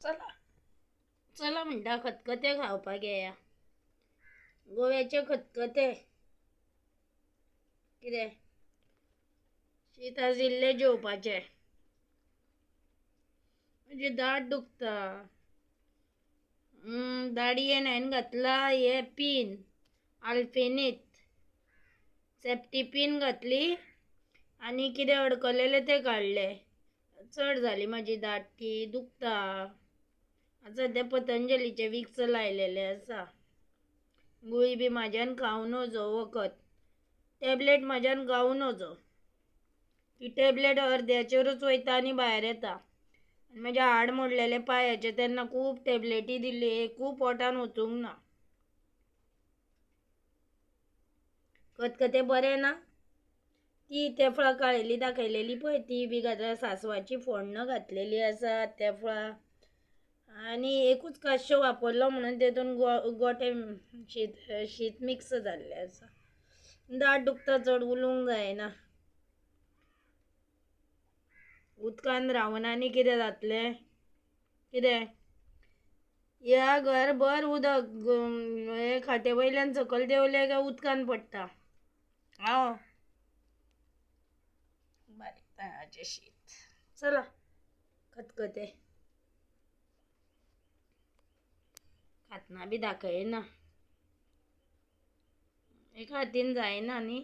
चला चला म्हणटा खतखते खावपाक येया. गोव्याचे खतखते कितें शीत आजिल्ले जेवपाचे. म्हणजे दाट दुखता. दाडयेन हांवें घातला हे पीन आल्फेनीत सेफ्टी पीन घातली आनी कितें अडकलेले ते काडले. चड जाली म्हाजी दाट ती दुखता. सध्या पतंजलीचे विक्स लायलेले आसा. गुळी बी म्हाज्यान खावं नजो वखद. टॅबलेट म्हाज्यान खावं नजो. ती टॅबलेट अर्द्याचेरूच वयता आनी भायर येता. म्हजे हाड मोडलेले पांयाचे तेन्ना खूब टॅबलेटी दिल्ली, एकू पोटान वचूंक ना. खतखते बरें ना. ती तेफळां काळयली दाखयलेली पळय ती बी घातल्या. सासवाची फोण्ण घातलेली आसा तेफळां आनी एकूच काशो वापरलो म्हणून तेतून गोटे शीत मिक्स जाल्ले आसा. दाट दुखता चड उलोवंक जायना. उदकान रावन आनी कितें जातलें. कितें या घरभर उदक हे खाटे वयल्यान सकयल देंवले काय उदकान पडटा. हांव बारीक तांदळाचें शीत. चला खतखते खातना बी दाखयना. एका हातीन जायना न्ही.